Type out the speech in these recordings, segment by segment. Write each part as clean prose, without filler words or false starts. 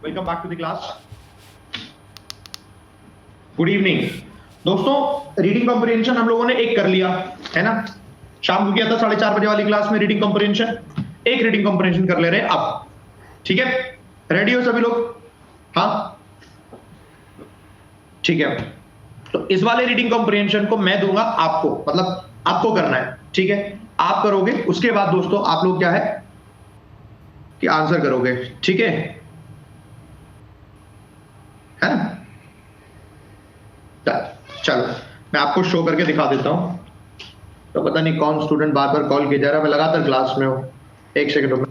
Welcome back to the class. Good evening दोस्तों। Reading comprehension हम लोगों ने एक कर लिया है ना। शाम को किया था 4:30 बजे वाली क्लास में रीडिंग कॉम्प्रिहेंशन। एक रीडिंग कॉम्प्रिहेंशन कर ले रहे हैं अब। ठीक है, रेडी हो सभी लोग? हाँ ठीक है। तो इस वाले रीडिंग कॉम्प्रिहेंशन को मैं दूंगा आपको, मतलब आपको करना है। ठीक है, आप करोगे, उसके बाद दोस्तों आप लोग क्या है कि आंसर करोगे। ठीक है ना? चलो मैं आपको शो करके दिखा देता हूं। तो पता नहीं कौन स्टूडेंट बार बार कॉल किया जा रहा है, मैं लगातार क्लास में हूं। एक सेकंड रुको।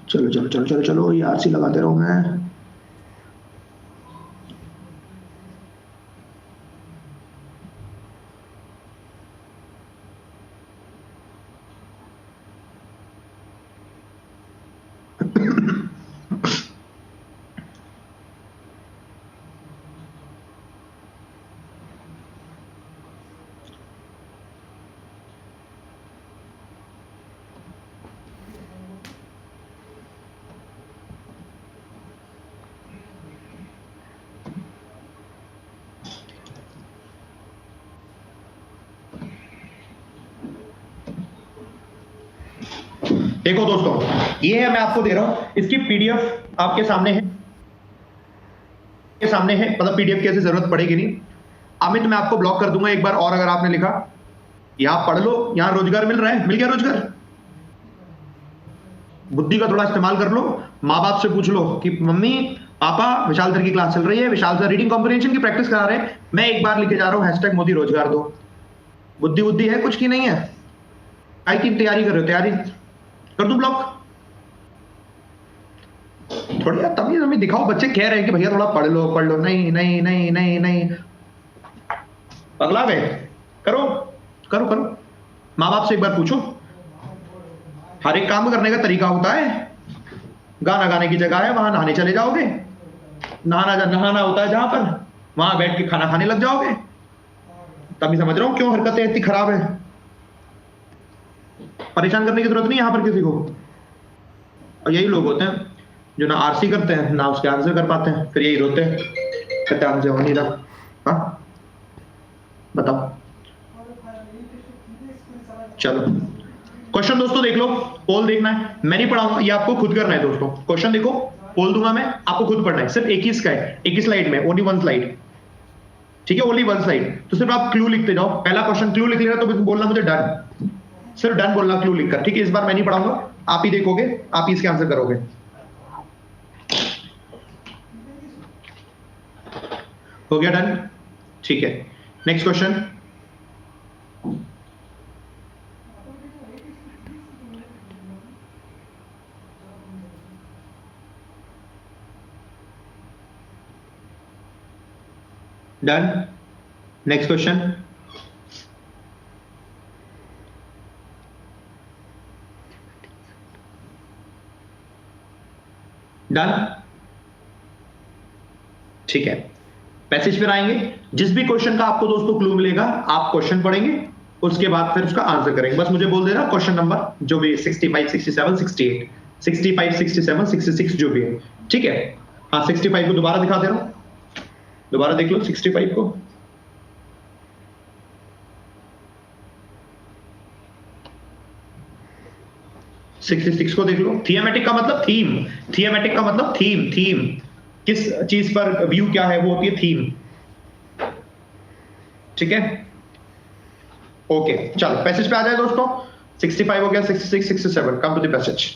चलो चलो चलो चलो चलो, ये आरसी लगाते रहो मैं। देखो दोस्तों, ये है मैं आपको दे रहा हूं, इसकी पीडीएफ आपके सामने है, के सामने है, मतलब पीडीएफ की ऐसी जरूरत पड़ेगी नहीं। अमित मैं आपको ब्लॉक कर दूंगा एक बार और, अगर आपने लिखा यहां पढ़ लो, यहां रोजगार मिल रहा है, मिल गया रोजगार। बुद्धि का थोड़ा इस्तेमाल कर लो, माँ बाप से पूछ लो कि मम्मी पापा विशाल सर की क्लास चल रही है, विशाल सर रीडिंग कॉम्प्रिहेंशन की प्रैक्टिस करा रहे हैं, मैं एक बार लिखे जा रहा हूं हैशटैग मोदी रोजगार दो। बुद्धि बुद्धि है कुछ की नहीं है? आई की तैयारी कर रहे हो? तैयारी कर दो ब्लॉक। थोड़ी यार तमीज हमें दिखाओ, बच्चे कह रहे हैं कि भैया थोड़ा पढ़ लो पढ़ लो। नहीं नहीं नहीं नहीं नहीं, पगला गए। करो करो करो, माँ बाप से एक बार पूछो। हर एक काम करने का तरीका होता है। गाना गाने की जगह है, वहां नहाने चले जाओगे। नहाना होता है जहां पर, वहां बैठ के खाना खाने लग जाओगे। तभी समझ रहा हूं क्यों हरकतें इतनी खराब है। परेशान करने की जरूरत नहीं यहां पर किसी को। और यही लोग होते हैं जो ना आरसी करते हैं ना उसके आंसर कर पाते हैं, फिर यही रोते हैं, कहते आंसर हो नहीं रहा। हाँ बताओ। चलो क्वेश्चन दोस्तों देख लो, पोल देखना है, मैं नहीं पढ़ाऊंगा, ये आपको खुद करना है दोस्तों। क्वेश्चन देखो, पोल दूंगा मैं, आपको खुद पढ़ना है। सिर्फ एक ही इसका है, एक ही स्लाइड में, ओनली वन स्लाइड। ठीक है, ओनली वन स्लाइड। तो सिर्फ आप क्लू लिखते जाओ। पहला क्वेश्चन क्लू लिख लेना, तो बोलना मुझे डन, सिर्फ डन बोलना क्लू लिखकर। ठीक है, इस बार मैं नहीं पढ़ाऊंगा, आप ही देखोगे, आप ही इसके आंसर करोगे। हो गया डन? ठीक है, next question. Done, next question. Done, ठीक है। पैसेज पर आएंगे, जिस भी क्वेश्चन का आपको दोस्तों क्लू मिलेगा आप क्वेश्चन पढ़ेंगे, उसके बाद फिर उसका आंसर करेंगे। बस मुझे बोल देना क्वेश्चन नंबर जो भी 65 67 68 65 67 66 जो भी है। ठीक है, हाँ 65 को दोबारा दिखा दे रहा हूं, दोबारा देख लो 65 को। सिक्स को देख लो। थियमेटिक का मतलब थीम, थियमेटिक का मतलब थीम, थीम किस चीज पर व्यू क्या है वो होती है थीम। ठीक है, ओके चलो पैसेज पे आ जाए दोस्तों। 65 हो गया, 66 67, कम टू द पैसेज।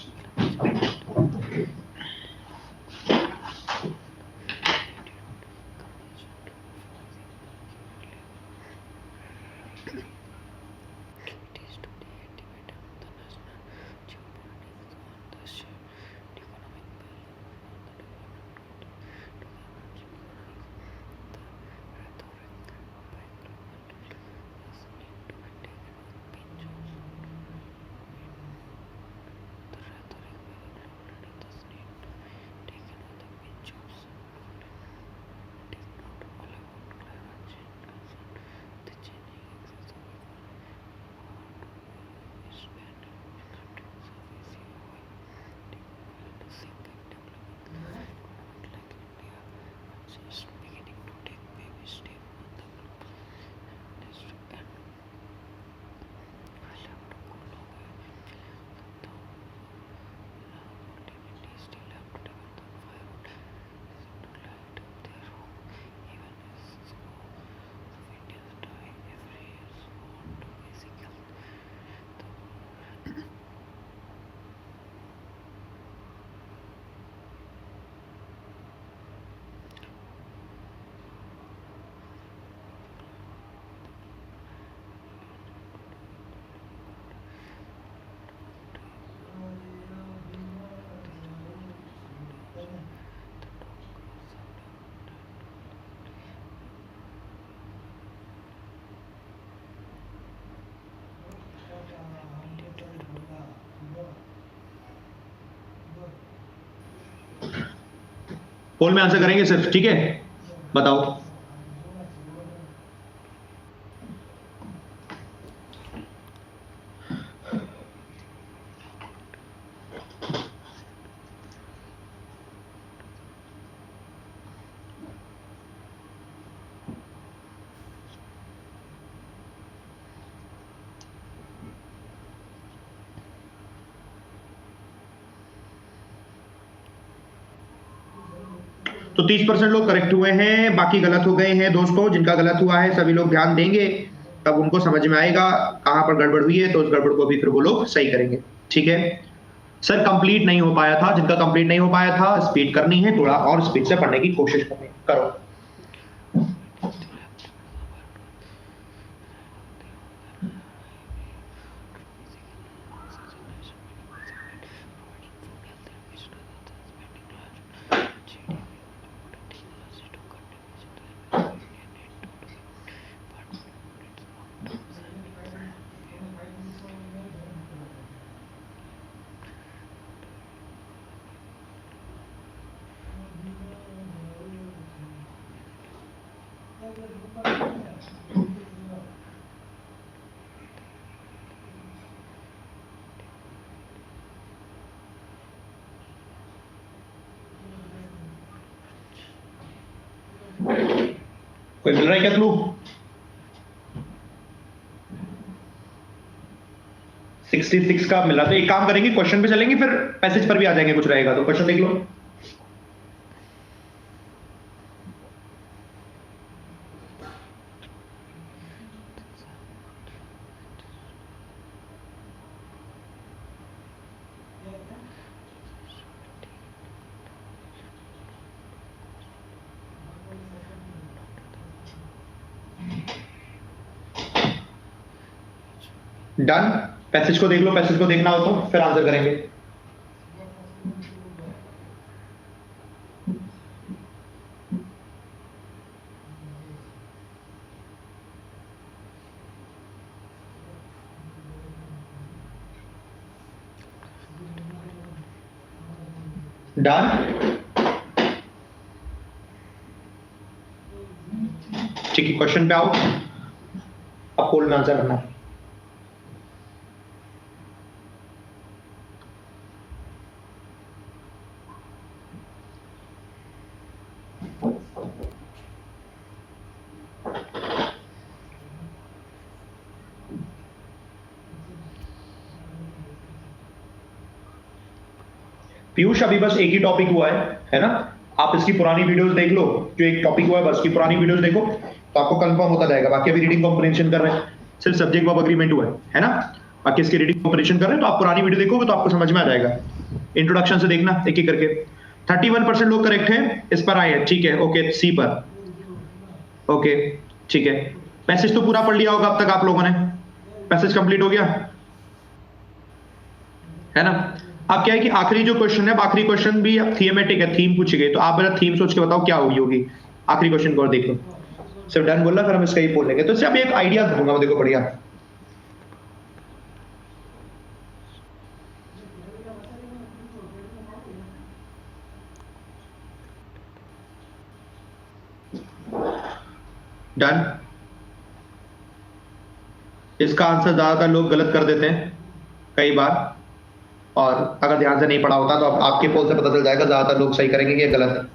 पोल में आंसर करेंगे सिर्फ, ठीक है? बताओ। तो 30% लोग करेक्ट हुए हैं, बाकी गलत हो गए हैं दोस्तों। जिनका गलत हुआ है सभी लोग ध्यान देंगे, तब उनको समझ में आएगा कहां पर गड़बड़ हुई है, तो उस गड़बड़ को भी फिर वो लोग सही करेंगे, ठीक है? सर कंप्लीट नहीं हो पाया था, जिनका कंप्लीट नहीं हो पाया था स्पीड करनी है, थोड़ा और स्पीड से पढ़ने की कोशिश करनी है, करो। कोई मिल रहा है क्या क्लू? 66 का मिला। तो एक काम करेंगे, क्वेश्चन पे चलेंगे, फिर पैसेज पर भी आ जाएंगे, कुछ रहेगा तो क्वेश्चन देख लो। डन। पैसेज को देख लो, पैसेज को देखना हो तो फिर आंसर करेंगे। डन। ठीक है, क्वेश्चन पे आओ, अब पोल में आंसर करना है। पीयूष अभी बस एक ही टॉपिक हुआ है ना? आप इसकी पुरानी वीडियोस देख लो, जो एक टॉपिक हुआ है बस की पुरानी वीडियोस देखो तो आपको कंफर्म होता जाएगा। बाकी अभी रीडिंग कॉम्प्रिहेंशन कर रहे हैं, सिर्फ सब्जेक्ट वर्ब एग्रीमेंट हुआ है ना? बाकी इसकी रीडिंग कॉम्प्रिहेंशन कर रहे हैं, तो आप पुरानी वीडियो देखोगे तो आपको समझ में आ जाएगा। इंट्रोडक्शन से देखना एक एक करके। 31% लोग करेक्ट हैं, इस पर आए हैं, ठीक है, ओके, सी पर, ओके, ठीक है। पैसेज तो पूरा पढ़ लिया होगा अब तक आप लोगों ने, पैसेज कंप्लीट हो गया है ना? अब क्या है कि आखिरी जो क्वेश्चन है, आखिरी क्वेश्चन भी थीमेटिक है, थीम पूछी गई, तो आप मेरा थीम सोच के बताओ क्या हुई होगी। आखिरी क्वेश्चन को और देख लो, सिर्फ डन बोलना, फिर हम इसका ही बोलेंगे। तो इससे अब एक आइडिया दूंगा मैं, देखो बढ़िया। डन। इसका आंसर ज्यादातर लोग गलत कर देते हैं कई बार, और अगर ध्यान से नहीं पढ़ा होता तो आपके पोल से पता चल जाएगा ज्यादातर लोग सही करेंगे कि गलत।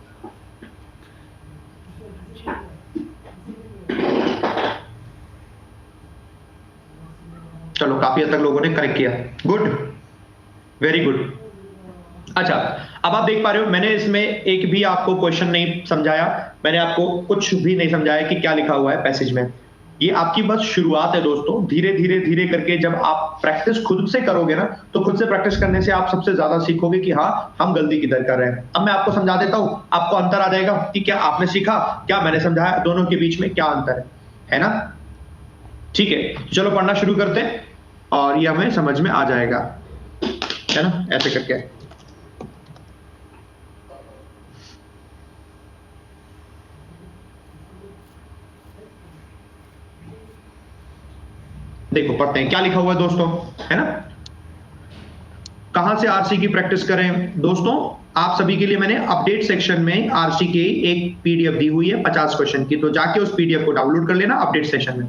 चलो काफी हद तक लोगों ने करेक्ट किया, गुड, वेरी गुड। अच्छा, अब आप देख पा रहे हो मैंने इसमें एक भी आपको क्वेश्चन नहीं समझाया, मैंने आपको कुछ भी नहीं समझाया कि क्या लिखा हुआ है पैसेज में। ये आपकी बस शुरुआत है दोस्तों, धीरे धीरे धीरे करके जब आप प्रैक्टिस खुद से करोगे ना, तो खुद से प्रैक्टिस करने से आप सबसे ज्यादा सीखोगे कि हाँ हम गलती किधर कर रहे हैं। अब मैं आपको समझा देता हूं, आपको अंतर आ जाएगा कि क्या आपने सीखा, क्या मैंने समझाया, दोनों के बीच में क्या अंतर है ना। ठीक है, चलो पढ़ना शुरू करते हैं और ये हमें समझ में आ जाएगा, है ना, ऐसे करके। देखो पढ़ते हैं क्या लिखा हुआ है दोस्तों, है ना। कहां से आरसी की प्रैक्टिस करें दोस्तों, आप सभी के लिए मैंने अपडेट सेक्शन में आरसी की एक पीडीएफ दी हुई है 50 क्वेश्चन की, तो जाके उस पीडीएफ को डाउनलोड कर लेना अपडेट सेक्शन में,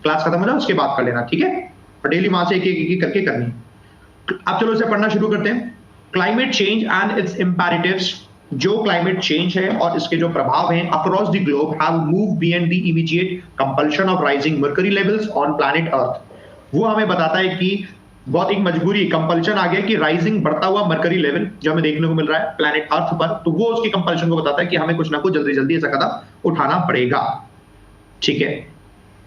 क्लास खत्म हो जाए उसके बाद कर लेना, ठीक है। और डेली वहां से एक एक करके करनी। अब चलो इसे पढ़ना शुरू करते हैं। Climate change and its imperatives, जो क्लाइमेट चेंज है और इसके जो प्रभाव हैं across the globe have move beyond the immediate compulsion of rising mercury levels on planet Earth. वो हमें बताता है कि बहुत एक मजबूरी, कंपल्शन आ गया कि राइजिंग, बढ़ता हुआ मर्करी लेवल जो हमें देखने को मिल रहा है प्लैनेट अर्थ पर, तो वो उसकी कंपल्शन को बताता है कि हमें कुछ ना कुछ जल्दी जल्दी ऐसा कदम उठाना पड़ेगा, ठीक है।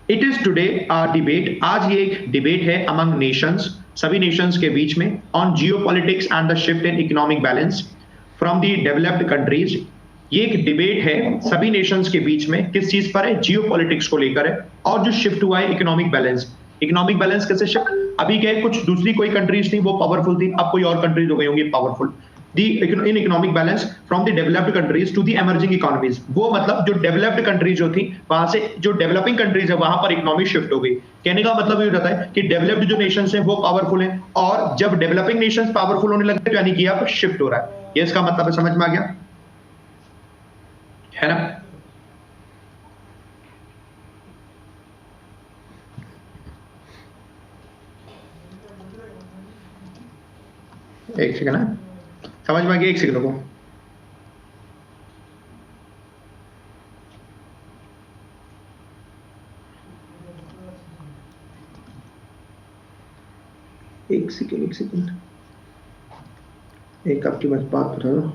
It is today a debate, आज ये एक डिबेट है अमंग नेशंस, सभी नेशंस के बीच में, on geopolitics and the shift in economic balance from the developed countries. ये एक डिबेट है सभी नेशंस के बीच में, किस चीज पर है, जियोपॉलिटिक्स को लेकर है, और जो शिफ्ट हुआ है इकोनॉमिक बैलेंस। इकोनॉमिक बैलेंस कैसे शिफ्ट, अभी क्या है, कुछ दूसरी कोई कंट्रीज थी वो पावरफुल थी, अब कोई और कंट्रीज हो गई होंगी powerful. In economic balance from the developed countries to the emerging economies, वो मतलब जो डेवलप्ड कंट्रीज जो थी वहां से जो डेवलपिंग कंट्रीज है वहां पर इकोनॉमी शिफ्ट हो गई। कहने का मतलब ये होता है कि डेवलप्ड जो नेशंस हैं वो पावरफुल हैं, और जब डेवलपिंग नेशंस पावरफुल होने लगते हैं यानी कि यहाँ पर शिफ्ट हो रहा है, ये इसका मतलब है, समझ में आ गया, है ना। एक सेकंड है, समझ में आ गया, एक सेकंड को। एक सेकंड, एक आपकी बस बात बता दो।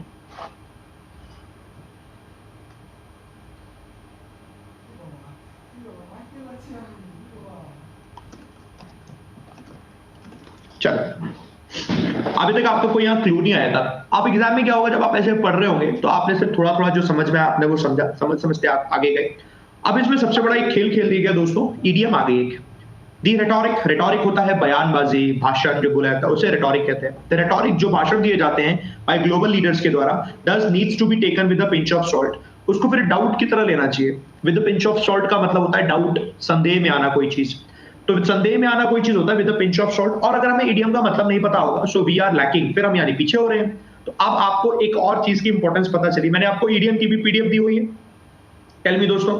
चलो, अभी तक आपको कोई यहाँ क्लू नहीं आया था। आप एग्जाम में क्या होगा, जब आप ऐसे पढ़ रहे होंगे तो आपने सिर्फ थोड़ा थोड़ा जो समझ में आया आपने वो समझा, समझते आप आगे गए। अब इसमें सबसे बड़ा एक खेल खेल दिया गया दोस्तों, ईडीएम आ गई एक। दी रेटोरिक, रेटोरिक होता है बयानबाजी, भाषण जो बोला जाता है उसे रेटोरिक कहते हैं। द रेटोरिक जो भाषण दिए जाते हैं बाय ग्लोबल लीडर्स के द्वारा, does needs to be taken with a pinch of salt, उसको फिर डाउट की तरह लेना चाहिए। With a pinch of salt का मतलब होता है डाउट, संदेह में आना कोई चीज, तो संदेह में आना कोई चीज होता है with a pinch of salt. और अगर हमें इडियम का मतलब नहीं पता होगा, सो वी आर लैकिंग, फिर हम यानी पीछे हो रहे हैं। तो अब आपको एक और चीज की इंपॉर्टेंस पता चली, मैंने आपको ईडीएम की भी पीडीएफ दी हुई है, टेल मी दोस्तों,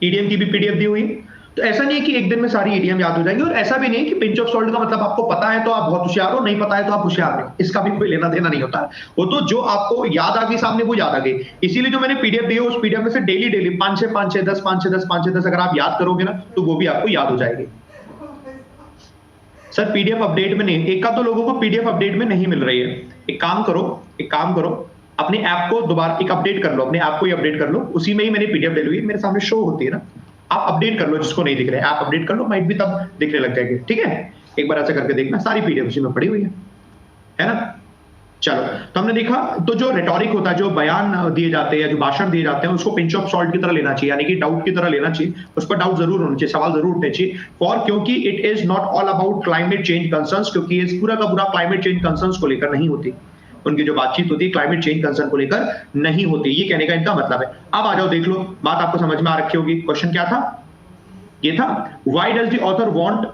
ईडीएम की भी पीडीएफ दी हुई है। तो ऐसा नहीं है कि एक दिन में सारी ईडीएम याद हो जाएंगे, और ऐसा भी नहीं कि पिंच ऑफ सॉल्ट का मतलब आपको पता है तो आप बहुत होशियार हो, नहीं पता है तो आप होशियार नहीं, इसका भी कोई लेना देना नहीं होता है। वो तो जो आपको याद आ गई सामने वो याद आ गई। इसीलिए जो मैंने पीडीएफ दी है उस पीडीएफ में से डेली डेली 5 6 5 6 10 5 6 10 5 6 10 अगर आप याद करोगे ना तो वो भी आपको याद हो जाएगी। सर पीडीएफ अपडेट में नहीं, एक का तो लोगों को पीडीएफ अपडेट में नहीं मिल रही है। एक काम करो, अपने ऐप को दोबारा एक अपडेट कर लो, अपने ऐप को ही अपडेट कर लो, उसी में ही मैंने पीडीएफ डाली हुई है, मेरे सामने शो होती है ना, आप अपडेट कर लो, जिसको नहीं दिख रहा है ऐप अपडेट कर लो, माइट भी तब दिखने लग जाएगी, ठीक है। एक बार ऐसा करके देखना, सारी पीडीएफ उसी में पड़ी हुई है ना। चलो, तो हमने देखा, तो जो रेटोरिक होता है, जो बयान दिए जाते हैं, जो भाषण दिए जाते हैं, उसको पिंच ऑफ सॉल्ट की तरह लेना चाहिए, यानी कि डाउट की तरह लेना चाहिए, उस पर डाउट जरूर होना चाहिए, सवाल जरूर उठने चाहिए। फॉर क्योंकि it is not all about climate change concerns, क्योंकि ये पूरा का पूरा क्लाइमेट चेंज कंसर्न्स को लेकर नहीं होती, उनकी जो बातचीत होती है क्लाइमेट चेंज कंसर्न को लेकर नहीं होती, ये कहने का इनका मतलब है। अब आ जाओ, देख लो, बात आपको समझ में आ रखी होगी। क्वेश्चन क्या था, ये था, why does the author want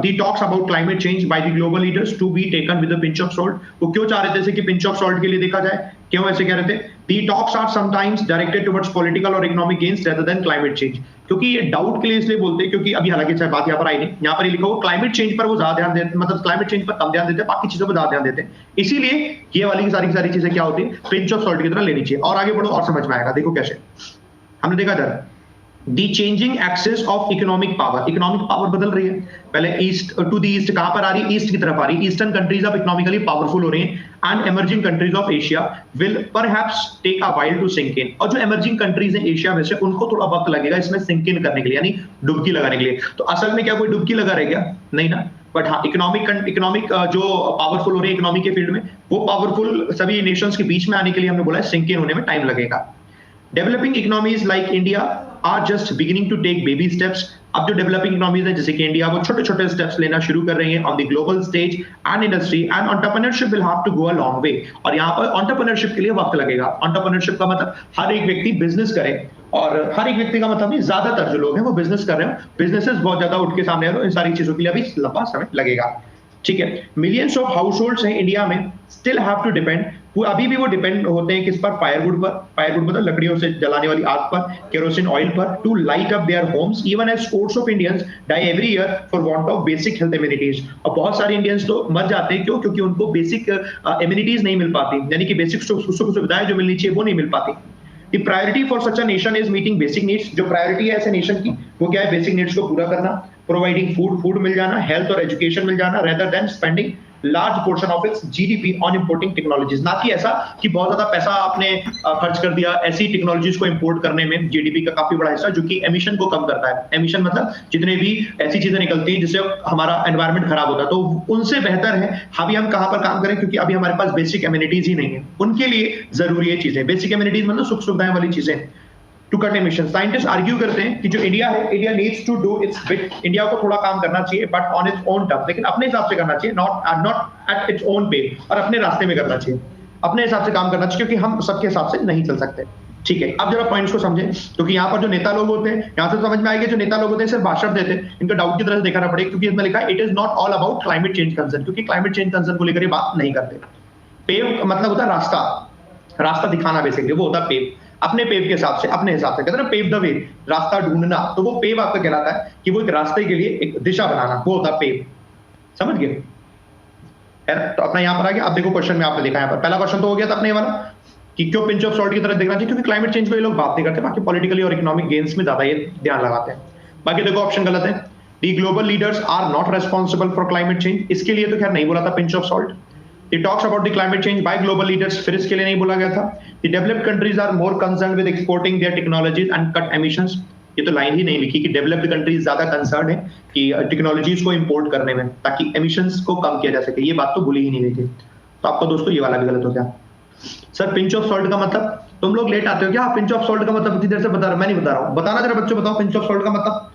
the talks about climate change by the global leaders to be taken with a pinch of salt। वो क्यों चाह रहे थे कि pinch of salt के लिए देखा जाए, क्यों ऐसे कह रहे थे। The talks are sometimes directed towards political or economic gains rather than climate change, क्योंकि ये डाउट के लिए इसलिए बोलते हैं क्योंकि अभी हालांकि बात यहाँ पर आई नहीं, यहाँ पर लिखा हुआ क्लाइमेट चेंज पर वो ज्यादा ध्यान देते, मतलब क्लाइमेट चेंज पर कम ध्यान देते हैं, बाकी चीजों पर ज्यादा ध्यान देते हैं, इसीलिए ये वाली की सारी चीजें क्या होती है, पिंच ऑफ सॉल्ट की तरह लेनी चाहिए। और आगे बढ़ो और समझ में आएगा, देखो कैसे। हमने देखा था the changing access of economic power बदल रही है। पहले ईस्ट टू द ईस्ट कहां पर आ रही है, ईस्ट की तरफ आ रही है। ईस्टर्न कंट्रीज अब इकोनॉमिकली पावरफुल हो रही हैं and emerging countries of Asia will perhaps take a while to sink in. और जो इमर्जिंग कंट्रीज हैं एशिया में से, उनको थोड़ा वक्त लगेगा इसमें सिंक इन करने के लिए, यानी डुबकी लगाने के लिए। तो असल में क्या कोई डुबकी लगा रहे क्या? नहीं ना। बट हाँ, इकोनॉमिक जो पावरफुल हो रही है इकोनॉमी के फील्ड में, वो पावरफुल सभी नेशंस के बीच में आने के लिए हमने बोला है सिंक इन होने में टाइम लगेगा। Developing economies like India are just beginning to take baby steps. अब जो डेवलपिंग इकोनॉमीज है जैसे कि इंडिया, वो छोटे छोटे स्टेप्स लेना शुरू कर रही है on the global stage and industry and entrepreneurship will have to go a long way. और यहाँ पर एंटरप्रेन्योरशिप के लिए वक्त लगेगा। एंटरप्रेन्योरशिप का मतलब हर एक व्यक्ति बिजनेस करे, और हर एक व्यक्ति का मतलब नहीं, ज्यादातर जो लोग हैं वो बिजनेस कर रहे हैं, बिजनेसेस बहुत ज्यादा उठ के सामने आ रहे हैं, इन सारी चीजों के लिए अभी लंबा समय लगेगा। ठीक है, मिलियंस ऑफ हाउस होल्ड्स हैं इंडिया में, स्टिल हैव टू डिपेंड, वो अभी भी वो डिपेंड होते हैं किस पर? फायरवुड पर। फायरवुड मतलब लकड़ियों से जलाने वाली आग पर, केरोसिन ऑयल पर, to light up their homes even as scores of Indians die every year for want of basic health immunities. और बहुत सारे इंडियंस तो मर जाते हैं, क्यों? क्योंकि उनको बेसिक इम्यूनिटीज नहीं मिल पाती, यानी कि बेसिक सुविधाएं जो मिलनी चाहिए वो नहीं मिल पाती। The priority for such a nation is meeting basic needs। जो प्रायोरिटी है ऐसे नेशन की वो क्या है? बेसिक नीड्स को पूरा करना, प्रोवाइडिंग फूड मिल जाना, हेल्थ और एजुकेशन मिल जाना, rather than spending large portion of its GDP on importing technologies. ना कि ऐसा कि बहुत ज्यादा पैसा आपने खर्च कर दिया ऐसी टेक्नोलॉजीज को इंपोर्ट करने में। जीडीपी का काफी बड़ा हिस्सा जो कि एमिशन को कम करता है। एमिशन मतलब जितने भी ऐसी चीजें निकलती हैं जिससे हमारा एनवायरमेंट खराब होता है, तो उनसे बेहतर है अभी हम कहां पर काम करें, क्योंकि अभी हमारे पास बेसिक एम्यूनिटीज ही नहीं है। उनके लिए जरूरी है चीजें, बेसिक एम्यूनिटीज मतलब सुख सुविधाएं वाली चीजें। To cut emission, scientist argue करते हैं कि जो इंडिया है, India needs to do its bit. India को थोड़ा काम करना चाहिए but on its own term, लेकिन अपने हिसाब से करना चाहिए, नॉट एट इट्स ओन पे, और अपने रास्ते में करना चाहिए, अपने हिसाब से काम करना चाहिए, क्योंकि हम सबके हिसाब से नहीं चल सकते। ठीक है, अब जरा पॉइंट्स को समझें, क्योंकि यहाँ पर जो नेता लोग होते हैं, यहाँ से समझ में आएगा जो नेता लोग होते हैं सिर्फ भाषण देते हैं, इनका डाउट की तरह से देखना पड़ेगा, क्योंकि इसमें लिखा है it is not all about climate change concern, क्योंकि क्लाइमेट चेंज कंसर्न को लेकर ये बात नहीं करते। पेव मतलब होता है रास्ता दिखाना, बेसिकली वो होता है पेव। अपने पेव के हिसाब से, अपने हिसाब से कहते हैं ना, पेव द वे, रास्ता ढूंढना, तो वो पेव आपका कहलाता है कि वो एक रास्ते के लिए एक दिशा बनाना, वो होता है पेव। समझ गए? तो अपना यहां पर आ गया। अब देखो क्वेश्चन में आपने देखा, यहां पर पहला क्वेश्चन तो हो गया था अपने वाला कि क्यों पिंच ऑफ सॉल्ट की तरह देखना चाहिए, क्योंकि क्लाइमेट चेंज को ये लोग बात नहीं करते, बाकी पॉलिटिकली और इकोनॉमिक गेन्स में ज्यादा ये ध्यान लगाते हैं। बाकी देखो ऑप्शन गलत है, the global leaders are not responsible for climate change, इसके लिए तो खैर नहीं बोला था pinch of salt. It talks about the climate change by global leaders, फिर इसके लिए नहीं बोला गया था। The developed countries are more concerned with exporting their technologies and cut emissions, ये तो लाइन ही नहीं लिखी कि डेवलप्ड कंट्रीज ज्यादा कंसर्न है कि टेक्नोलॉजीज को इंपोर्ट करने में, ताकि एमिशंस को कम किया जा सके, ये बात तो भूली ही नहीं गई थी। तो आपका दोस्तों ये वाला भी गलत हो गया। सर पिंच ऑफ सॉल्ट का मतलब, तुम लोग लेट आते हो क्या? पिंच ऑफ सॉल्ट का मतलब इतनी देर से बता रहा हूं, मैं नहीं बता रहा हूं, बताना जरा बच्चों, बताओ पिंच ऑफ सॉल्ट का मतलब।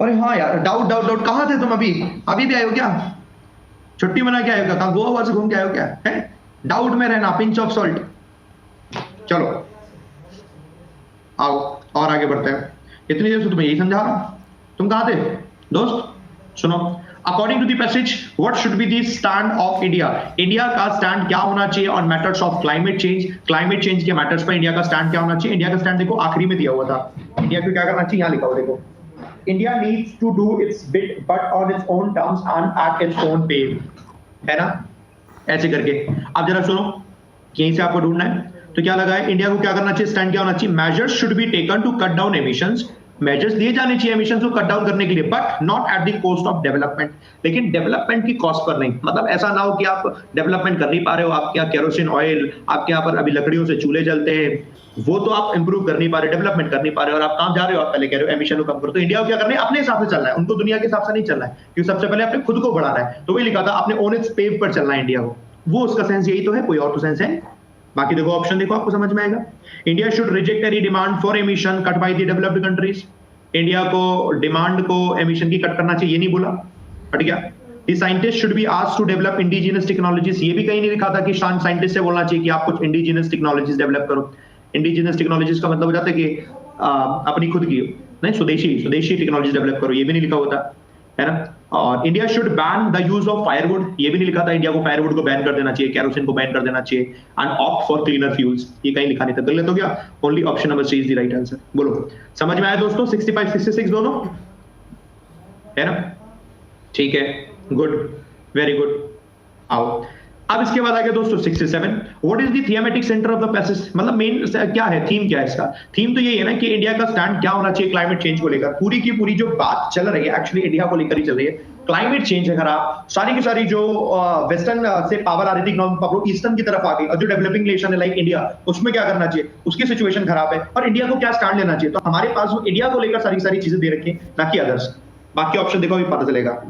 अरे हाँ यार, डाउट कहाँ थे तुम? अभी भी आए हो क्या? छुट्टी मना के आए हो क्या? गोवा से घूम के आए हो क्या? है डाउट में रहना, पिंच ऑफ सॉल्ट। चलो आओ और आगे बढ़ते हैं। इतनी देर से तुम्हें यही समझा रहा हूं, तुम कहां थे दोस्त? सुनो, according to the passage what should be the stand of India, India का स्टैंड क्या होना चाहिए on matters of climate change, climate change के मैटर्स पर इंडिया का स्टैंड क्या होना चाहिए। इंडिया का स्टैंड देखो आखिरी में दिया हुआ था, इंडिया को क्या करना चाहिए, यहां लिखा हुआ देखो, India needs to do its bit but on its own terms and at its own pace, है ना, ऐसे करके। अब जरा सुनो, यहीं से आपको ढूंढना है, तो क्या लगा है, इंडिया को क्या करना चाहिए, स्टैंड क्या होना चाहिए, measures should be taken to cut down emissions, measures लिए जाने चाहिए एमिशंस को कट डाउन करने के लिए, but not at the cost of development, लेकिन डेवलपमेंट की कॉस्ट पर नहीं। मतलब ऐसा ना हो कि आप डेवलपमेंट कर नहीं पा रहे हो, आपके यहाँ केरोसिन ऑयल, आपके यहाँ पर अभी लकड़ियों से चूल्हे जलते हैं, वो तो आप इंप्रूव कर नहीं पा रहे, डेवलपमेंट कर नहीं पा रहे, और आप कहां जा रहे हो, आप पहले कह रहे हो एमिशन को कम करो। तो इंडिया को क्या करना है, अपने हिसाब से चलना है, उनको दुनिया के हिसाब से नहीं चलना है, क्योंकि सबसे पहले अपने खुद को बढ़ाना है। तो वही लिखा था, अपने ओन इट्स पेव पर चलना है इंडिया को, वो उसका सेंस यही तो है, कोई और तो सेंस है। बाकी देखो ऑप्शन देखो, आपको समझ में आएगा। India should reject any demand for emission cut by the developed countries, India को डिमांड को एमिशन की कट करना चाहिए, ये नहीं बोला, हट गया। The scientists should be asked to develop indigenous technologies, ये भी कहीं नहीं लिखा था कि साइंटिस्ट से बोलना चाहिए कि आप कुछ इंडिजिनस टेक्नोलॉजीज डेवलप करो। इंडिजिनस टेक्नोलॉजीज का मतलब हो जाता है कि अपनी खुद की नहीं, स्वदेशी टेक्नोलॉजी डेवलप करो, ये भी नहीं लिखा होता है ना। और India should ban the use of firewood, ये भी नहीं लिखा था, इंडिया को फायरवुड को बैन कर देना चाहिए, केरोसिन को बैन कर देना चाहिए, and opt for cleaner fuels, ये कहीं लिखा नहीं था, गलत हो गया। Only option number C is the right answer. बोलो समझ में आया दोस्तों? 65 66 दोनों है ना, ठीक है, गुड, वेरी गुड। आओ अब इसके बाद आ गया दोस्तों 67। What is the thematic centre of the passage, मतलब मेन क्या है, थीम क्या है इसका? थीम तो यही है ना कि इंडिया का स्टैंड क्या होना चाहिए क्लाइमेट चेंज को लेकर। पूरी की पूरी जो बात चल रही है एक्चुअली इंडिया को लेकर ही चल रही है। क्लाइमेट चेंज अगर आप सारी की सारी जो वेस्टर्न से पावर आ रही थी पब्लो ईस्टर्न की तरफ आ गई, और जो डेवलपिंग नेशन है लाइक इंडिया, उसमें क्या करना चाहिए, उसकी सिचुएशन खराब है और इंडिया को क्या स्टैंड लेना चाहिए। तो हमारे पास वो इंडिया को लेकर सारी सारी चीजें दे रखी है, ना कि अदर्स। बाकी ऑप्शन देखो अभी पता चलेगा।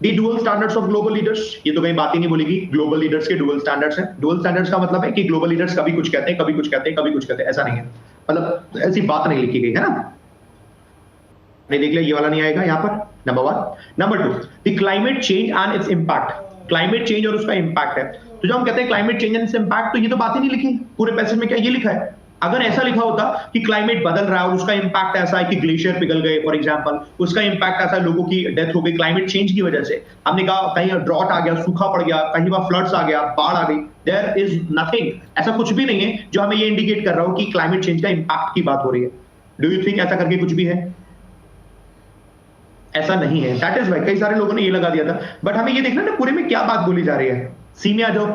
The dual standards of global leaders, ये तो कहीं बात ही नहीं बोलेगी। ग्लोबल लीडर्स के डुअल स्टैंडर्ड्स हैं। डुअल स्टैंडर्ड्स का मतलब है कि ग्लोबल लीडर्स कभी कुछ कहते हैं, कभी कुछ कहते हैं, कभी कुछ कहते हैं, ऐसा नहीं है, मतलब ऐसी बात नहीं लिखी गई है ना। नहीं देख लिया, ये वाला नहीं आएगा यहाँ पर। Number 1। Number 2, the climate change and it's impact. Climate change और उसका इंपैक्ट है। तो जब हम कहते हैं climate change and it's impact, तो ये तो बात ही नहीं लिखी पूरे पैसेज में। क्या ये लिखा है? अगर ऐसा लिखा होता कि क्लाइमेट बदल रहा है और उसका इंपैक्ट ऐसा है कि ग्लेशियर पिघल गए फॉर एग्जांपल, उसका इंपैक्ट ऐसा है लोगों की डेथ हो गई क्लाइमेट चेंज की वजह से, हमने कहा कहीं ड्रॉट आ गया, सूखा पड़ गया, कहीं बार फ्लड्स आ गया, बाढ़ आ गई, देयर इज नथिंग, ऐसा कुछ भी नहीं है जो हमें ये इंडिकेट कर रहा हो कि क्लाइमेट चेंज का इंपैक्ट की बात हो रही है। डू यू थिंक ऐसा करके कुछ भी है? ऐसा नहीं है। दैट इज वाई कई सारे लोगों ने ये लगा दिया था। बट हमें ये देखना ना पूरे में क्या बात बोली जा रही है। सी में आ जाओ,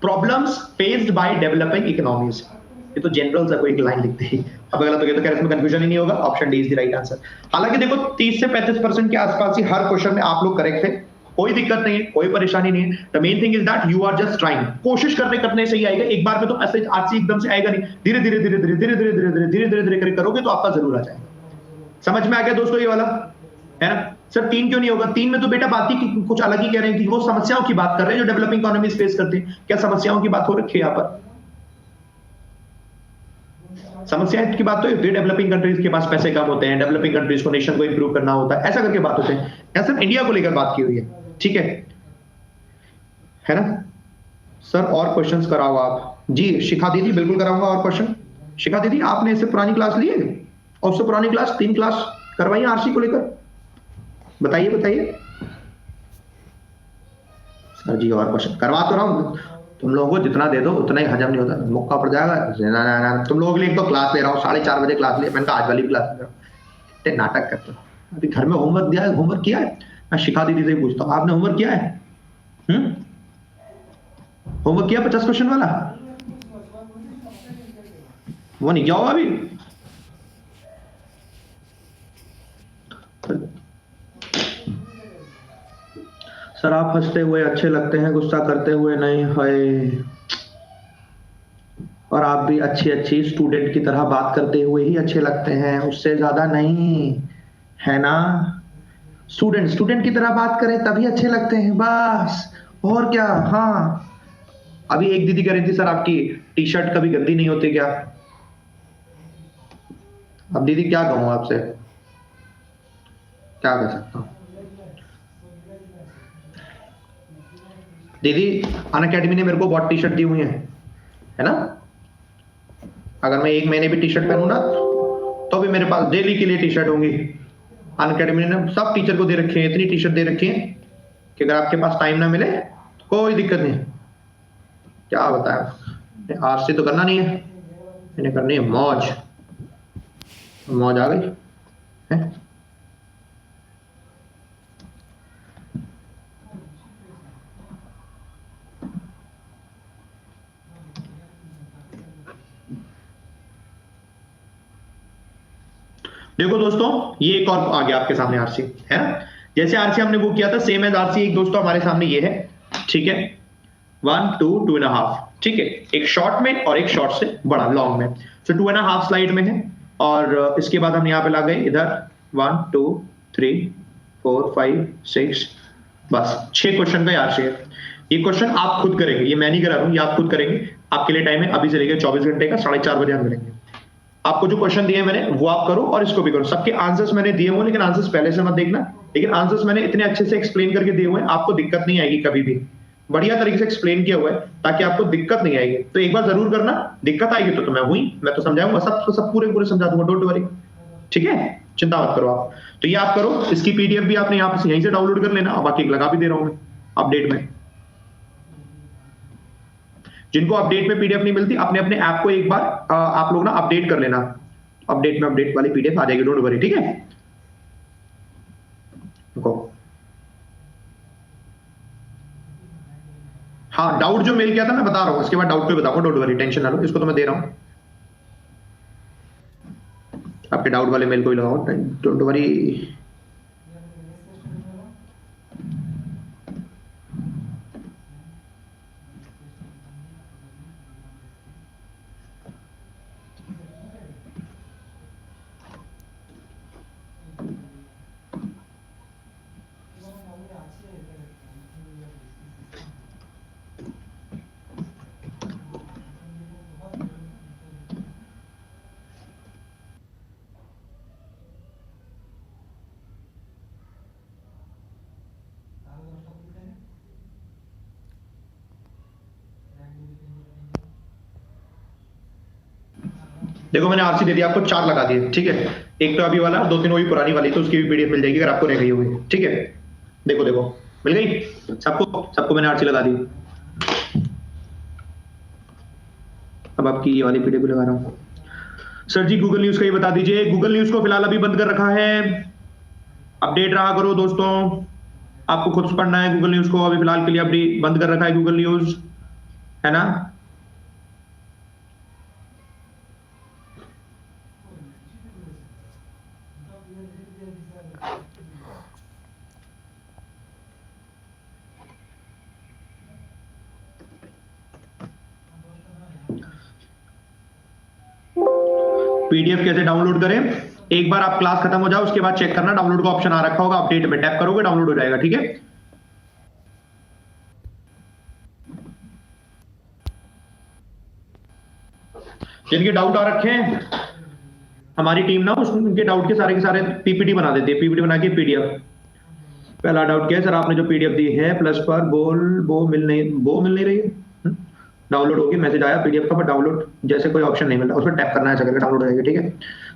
problems faced by developing economies. ये तो जनरल सा कोई लाइन लिखते ही, अब गलत हो गया तो क्या इसमें कंफ्यूजन ही नहीं होगा। Option D is the right answer. हालांकि देखो 30 से 35% के आसपास ही हर क्वेश्चन में आप लोग करेक्ट थे, कोई दिक्कत नहीं है, कोई परेशानी नहीं है। The main thing is that you are just trying, कोशिश करने करने से ही आएगा। एक बार में तो ऐसे आज से एकदम से आएगा नहीं, धीरे धीरे धीरे धीरे धीरे धीरे धीरे धीरे धीरे धीरे धीरे करोगे तो आपका जरूर आ जाएगा। समझ में आ गया दोस्तों ये वाला, है ना? सर 3 क्यों नहीं होगा? 3 में तो बेटा बात ही कुछ अलग ही कह रहे हैं कि वो समस्याओं की बात कर रहे हैं जो डेवलपिंग इकोनॉमीज फेस करते हैं। क्या समस्याओं की बात हो रखी है यहाँ पर? समस्याएं की बात तो होती है, डेवलपिंग कंट्रीज के पास पैसे कम होते हैं, डेवलपिंग कंट्रीज को नेशन को इंप्रूव करना होता है, ऐसा करके बात होते हैं। यहाँ सिर्फ इंडिया को लेकर बात की हुई है, ठीक है ना? सर और क्वेश्चंस कराओ आप जी। शिखा दीदी बिल्कुल कराऊंगा और क्वेश्चन। शिखा दीदी आपने इससे पुरानी क्लास ली है और उससे पुरानी क्लास 3 क्लास करवाई आरसी को लेकर? बताइए बताइए सर जी। और क्वेश्चन करवा तो रहा हूं, तुम लोगों को जितना दे दो उतना ही हजम नहीं होता, मौका पड़ जाएगा। तुम लोगों के लिए तो क्लास ले रहा हूँ, 4:30 बजे क्लास ले, मैंने कहा आज वाली भी क्लास ले रहा हूँ। इतने नाटक करते हो। अभी घर में होमवर्क दिया है, होमवर्क किया है? मैं शिखा दीदी से पूछता हूँ, आपने होमवर्क किया है? होमवर्क किया 50 क्वेश्चन वाला? वो नहीं किया होगा अभी। सर आप हंसते हुए अच्छे लगते हैं, गुस्सा करते हुए नहीं। है और आप भी अच्छी अच्छी स्टूडेंट की तरह बात करते हुए ही अच्छे लगते हैं, उससे ज्यादा नहीं, है ना? स्टूडेंट की तरह बात करें तभी अच्छे लगते हैं बस, और क्या। हाँ अभी एक दीदी कह रही थी सर आपकी टी शर्ट कभी गंदी नहीं होती क्या? अब दीदी क्या कहूं आपसे, क्या कह सकता हूं दीदी। अनअकैडमी ने मेरे को बहुत टी शर्ट दी हुई है ना? अगर मैं 1 महीने भी टी शर्ट पहनूं ना तो भी मेरे पास डेली के लिए टी शर्ट होंगी। अनअकैडमी ने सब टीचर को दे रखी है, इतनी टी शर्ट दे रखी है कि अगर आपके पास टाइम ना मिले कोई दिक्कत नहीं। क्या बताएं, आरसी तो करना नहीं है, इन्हें करनी है मौज। मौज आ गई है? देखो दोस्तों ये एक और आ गया आपके सामने आरसी, है ना? जैसे आरसी हमने वो किया था सेम एज आरसी एक दोस्तों हमारे सामने ये है, ठीक है? 1 2 2.5, ठीक है? एक शॉर्ट में और एक शॉर्ट से बड़ा लॉन्ग में। तो 2.5 स्लाइड में है और इसके बाद हम यहाँ पे ला गए इधर 1 2 3 4 5 6, बस 6 क्वेश्चन का आरसी है। ये क्वेश्चन आप खुद करेंगे, ये मैं नहीं करा रहा हूं, ये आप खुद करेंगे। आपके लिए टाइम है अभी से लेकर 24 घंटे का, 4:30 बजे हम मिलेंगे। आपको जो क्वेश्चन दिए मैंने वो आप करो और इसको भी करो। सबके आंसर्स मैंने दिए हुए, लेकिन आंसर्स पहले से मत देखना, लेकिन आंसर्स मैंने इतने अच्छे से एक्सप्लेन करके दिए हुए हैं आपको दिक्कत नहीं आएगी कभी भी। बढ़िया तरीके से एक्सप्लेन किया हुआ है ताकि आपको दिक्कत नहीं आएगी। तो एक बार जरूर करना, दिक्कत आएगी तो मैं हुई, मैं तो समझाऊंगा, सब पूरे समझा दूंगा, डोंट वरी, ठीक है? चिंता मत करो आप। तो ये आप करो, इसकी पीडीएफ भी आपने यहाँ यहीं से डाउनलोड कर लेना, बाकी लगा भी दे रहा हूं मैं अपडेट में। जिनको अपडेट में पीडीएफ नहीं मिलती अपने अपने ऐप को एक बार आप लोग ना अपडेट कर लेना, अपडेट में अपडेट वाली पीडीएफ आ जाएगी, डोंट वरी, ठीक है? रुको, हाँ, डाउट जो मेल किया था मैं बता रहा हूँ, इसके बाद डाउट पे बताऊंगा, डोंट वरी, टेंशन ना लो, इसको तो मैं दे रहा हूँ, आपके डाउट वाले मेल को ही लगाओ, डोंट वरी। देखो मैंने आरसी दे दिया आपको, 4 लगा दिए, ठीक है, एक तो अभी वाला, 2-3 वही पुरानी वाली, तो उसकी भी पीडीएफ मिल जाएगी अगर आपको रह गई होगी, ठीक है। देखो देखो मिल गई सबको, सबको मैंने आरसी लगा दी। अब आपकी ये वाली पीडीएफ लगा रहा हूँ। सर जी गूगल न्यूज का ही बता दीजिए, गूगल न्यूज को फिलहाल अभी बंद कर रखा है, अपडेट रहा करो दोस्तों, आपको खुद पढ़ना है गूगल न्यूज को, अभी फिलहाल के लिए अभी बंद कर रखा है गूगल न्यूज, है ना। पीडीएफ कैसे डाउनलोड करें, एक बार आप क्लास खत्म हो जाओ उसके बाद चेक करना, डाउनलोड का ऑप्शन आ रखा होगा, अपडेट में टैप करोगे डाउनलोड हो जाएगा, ठीक है। जिनके डाउट आ रखे हैं हमारी टीम ना उनके डाउट के सारे पीपीटी बना देती है, पीपीटी बना के पीडीएफ। पहला डाउट क्या है सर, आपने जो पीडीएफ दी है प्लस पर वो मिल नहीं रही है, डाउनलोड होगी, मैसेज आया पीडीएफ का, पर डाउनलोड जैसे कोई ऑप्शन नहीं मिल रहा, उस पर टैप करना है, करके डाउनलोड हो जाएगी, ठीक है।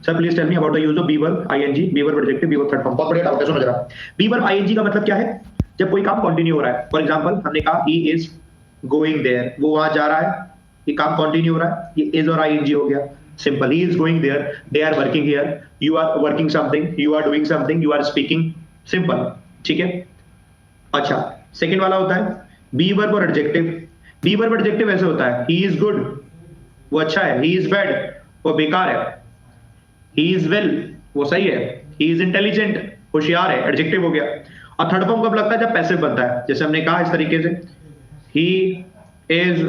Sir please tell me about the use of be verb ING, be verb adjective, be verb third form. बहुत बढ़िया डाउट है, सुनो जरा। बीवर आईएनजी का मतलब क्या है, जब कोई काम कंटिन्यू हो रहा है, फॉर एग्जांपल हमने कहा ही इज गोइंग देयर, वो वहां जा रहा है, ये काम कंटिन्यू हो रहा है, ये इज और आईएनजी हो गया, simple. He is going there, they are working here, you are working something, you are doing something, you are speaking, simple, ठीक है। अच्छा, सेकंड वाला होता है बी वर्ब और एडजेक्टिव। बी वर्ब एडजेक्टिव ऐसे होता है, ही इज गुड, वो अच्छा है, ही इज बैड, वो बेकार है, ही इज वेल, वो सही है, ही इज इंटेलिजेंट, होशियार है, एडजेक्टिव हो गया। और थर्ड फॉर्म कब लगता है, जब पैसिव बनता है, जैसे हमने कहा इस तरीके से, ही इज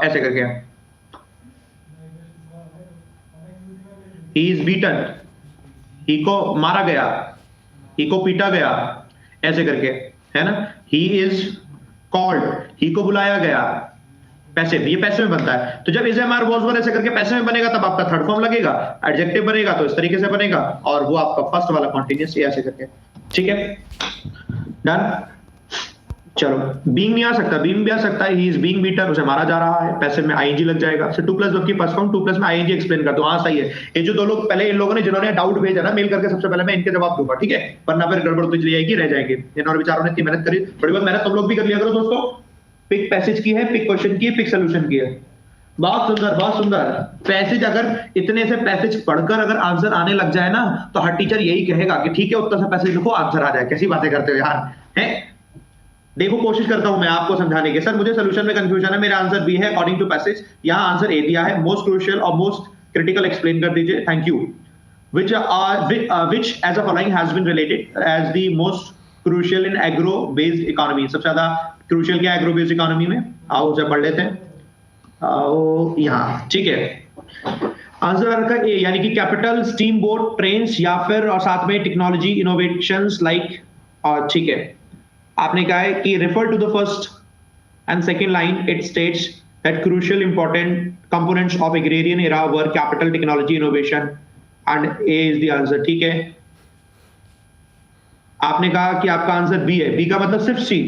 ऐसे करके, ही इज बीटन, ही को मारा गया, ही को पीटा गया, ऐसे करके, है ना। ही इज कॉल्ड, ही को बुलाया गया, पैसिव, ये पैसिव में बनता है। तो जब is am are was were ऐसे करके पैसिव में बनेगा तब आपका थर्ड फॉर्म लगेगा, एडजेक्टिव बनेगा तो इस तरीके से बनेगा, और वो आपका फर्स्ट वाला कॉन्टिन्यूअस ऐसे करके, ठीक है, डन। चलो बीइंग नहीं आ सकता, बीइंग भी आ सकता है, ही इज बीइंग बीटन, उसे मारा जा रहा है, पैसिव में आईएनजी लग जाएगा। सो 2 प्लस वर्ब की फर्स्ट फॉर्म 2 प्लस में आईएनजी एक्सप्लेन कर दो, हाँ सही है। ये जो 2 लोग पहले, इन लोगों ने जिन्होंने डाउट भेजा ना मेल करके, सबसे पहले मैं इनके जवाब दूंगा, ठीक है, वरना फिर गड़बड़ तो चली जाएगी, रह जाएंगे। इन्होंने बेचारों ने इतनी मेहनत करी, थोड़ी बहुत मेहनत तुम लोग भी कर लिया करो दोस्तों। पिक पैसेज की है, पिक क्वेश्चन की है, पिक सोल्यूशन की है, बहुत सुंदर बहुत सुंदर। पैसेज अगर इतने से पैसेज पढ़कर अगर आंसर आने लग जाए ना, तो हर टीचर यही कहेगा कि ठीक है उतना सा पैसेज लिखो आंसर आ जाए। कैसी बातें करते हो यार, हैं। देखो कोशिश करता हूं मैं आपको समझाने की। सर मुझे सोल्यूशन में कंफ्यूजन है, मेरा आंसर बी है अकॉर्डिंग टू पैसेज, यहां आंसर ए दिया है, मोस्ट क्रूशियल और मोस्ट क्रिटिकल एक्सप्लेन कर दीजिए, thank you. which as a following has been related as the most crucial in agro based economy। सबसे ज्यादा क्रूशियल क्या एग्रो बेस्ड इकोनॉमी में, आओ उसे पढ़ लेते हैं, आओ यहाँ, ठीक है। आंसर का ए, यानी कि कैपिटल, स्टीम बोट, ट्रेन, या फिर और साथ में टेक्नोलॉजी इनोवेशंस लाइक, और ठीक है। आपने कहा है कि refer to the first and second line, it states that crucial important components of agrarian era were capital, technology, innovation, and A is the answer, ठीक है। आपने कहा कि आपका आंसर बी है, बी का मतलब सिर्फ सी।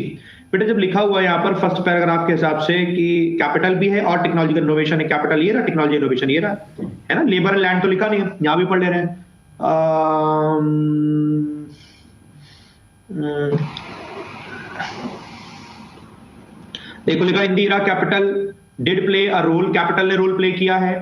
बेटा जब लिखा हुआ है यहाँ पर फर्स्ट पैराग्राफ के हिसाब से कि कैपिटल भी है और टेक्नोलॉजिकल इनोवेशन है, कैपिटल ये रहा, टेक्नोलॉजी इनोवेशन ये रहा, है ना। लेबर एंड लैंड तो लिखा नहीं है, यहाँ भी पढ़ ले रहे हैं। देखो लिखा इंदिरा capital did play a role, capital ने रोल प्ले किया है,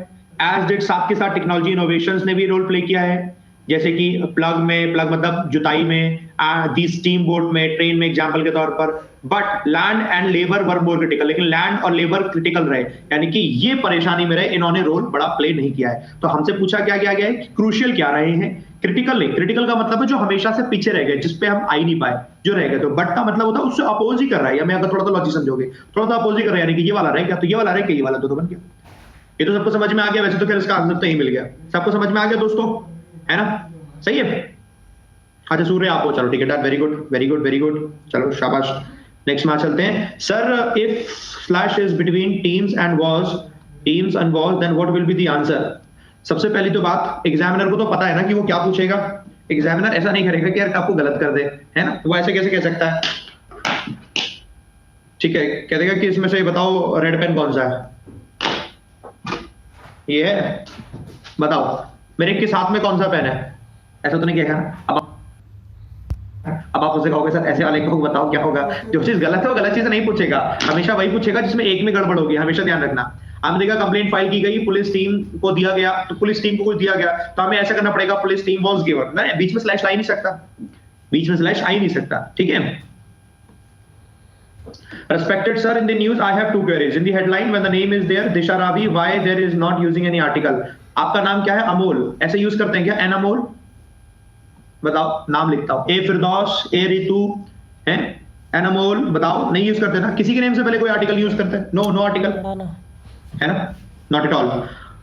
एज डिड साथ के साथ टेक्नोलॉजी इनोवेशंस ने भी रोल प्ले किया है, जैसे कि प्लग में, प्लग मतलब जुताई में, दी स्टीम बोट में, ट्रेन में एग्जाम्पल के तौर पर। But land and labour were more critical, लेकिन लैंड और लेबर क्रिटिकल रहे, यानी कि ये परेशानी में रहे, इन्होंने रोल बड़ा प्ले नहीं किया है। तो हमसे पूछा क्या गया है, क्रूशियल क्या रहे हैं, क्रिटिकल नहीं। क्रिटिकल का मतलब है जो हमेशा से पीछे रह गए, जिसपे हम आ ही नहीं पाए, जो रह गए। तो बट का मतलब होता है उससे अपोज ही कर रहा है, या मैं अगर थोड़ा सा लॉजिक समझोगे, थोड़ा सा अपोज ही कर रहा है, यानी कि ये वाला रह गया तो ये वाला रह गया, ये वाला तो बन गया। ये तो सबको समझ में आ गया। वैसे तो फिर इसका आंसर तो ही मिल गया। सबको समझ में आ गया दोस्तों, है ना? सही है। अच्छा सूर्य आप हो, चलो ठीक है, done, very good very good very good, चलो शाबाश। नेक्स्ट में चलते हैं। Sir if slash is between teams and was then what will be the answer? सबसे पहली तो बात, एग्जामिनर को तो पता है ना कि वो क्या पूछेगा। एग्जामिनर ऐसा नहीं करेगा कि यार आपको गलत कर दे, है ना? वो ऐसे कैसे कह सकता है? ठीक है, कह देगा कि इसमें से बताओ रेड पेन कौन सा है। ये है, बताओ मेरे के साथ में कौन सा पेन है, ऐसा तो नहीं कहेगा ना। अब आप उससे कहोगे सर ऐसे वाले को बताओ क्या होगा। जो चीज गलत है वो गलत चीज नहीं पूछेगा, हमेशा वही पूछेगा जिसमें एक में गड़बड़ होगी, हमेशा ध्यान रखना। हमने देखा कंप्लेंट फाइल की गई, पुलिस टीम को दिया गया, तो पुलिस टीम को कुछ दिया गया तो हमें ऐसा करना पड़ेगा, पुलिस टीम वाज गिवन ना, बीच में स्लैश आ ही नहीं सकता, बीच में स्लैश आ ही नहीं सकता। ठीक है। Respected sir, in the news I have two queries. In the headline when the name is there, Disha Ravi, why there is not using any article? आपका नाम क्या है? अमोल, ऐसे यूज करते हैं क्या? एन अमोल, बताओ नाम लिखता हूं। ए फिरदौस, ए रितु, है एन अमोल, बताओ नहीं यूज करते ना? किसी के नेम से पहले कोई आर्टिकल यूज करते हैं? नो, नो आर्टिकल, है ना? Not at all.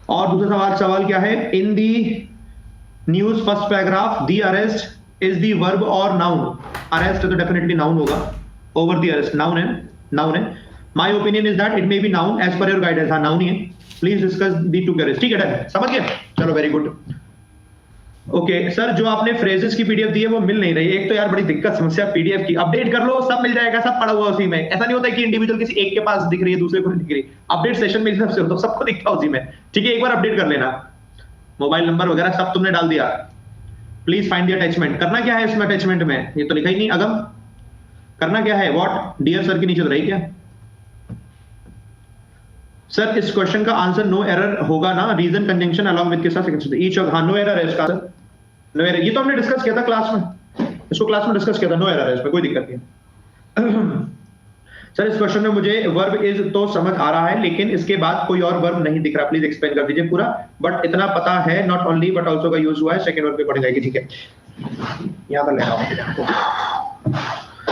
और दूसरा सवाल क्या है? In the news first paragraph, the arrest is the verb और नाउन? अरेस्ट तो डेफिनेटली नाउन होगा, ओवर दी अरेस्ट नाउन है, नाउन है। My opinion is that it may be noun as per your guidance. हाँ noun ही है। Please discuss the two queries. ठीक है, डन, समझ गए? चलो वेरी गुड। ओके सर, जो आपने फ्रेजेस की पीडीएफ दी है वो मिल नहीं रही। एक तो यार बड़ी दिक्कत समस्या पीडीएफ की, अपडेट कर लो सब मिल जाएगा, सब पड़ा हुआ उसी में। ऐसा नहीं होता कि इंडिविजुअल किसी एक के पास दिख रही है दूसरे को नहीं दिख रही। अपडेट सेशन में सबसे तो सबको दिखता उसी में। ठीक है, एक बार अपडेट कर लेना, मोबाइल नंबर वगैरह सब तुमने डाल दिया। Please find the attachment. करना क्या है इसमें अटैचमेंट में? ये तो लिखा ही नहीं। अगम करना क्या है? व्हाट डियर सर के नीचे तो रही क्या? सर इस क्वेश्चन का आंसर नो एरर होगा ना? रीजन कंजंक्शन अलोंग विद के साथ सेकंड ईच ऑफ, हाँ नो एरर है इसका आंसर, नो एरर। ये तो हमने डिस्कस किया था क्लास में, इसको क्लास में डिस्कस किया था, नो एरर है इसमें, कोई दिक्कत नहीं। सर इस क्वेश्चन में मुझे वर्ब इज तो समझ आ रहा है, लेकिन इसके बाद कोई और वर्ब नहीं दिख रहा, प्लीज एक्सप्लेन कर दीजिए पूरा। बट इतना पता है नॉट ओनली बट आल्सो का यूज हुआ है, सेकंड वर्ब पे पड़ जाएगी। ठीक है, यहां पर ले आओ।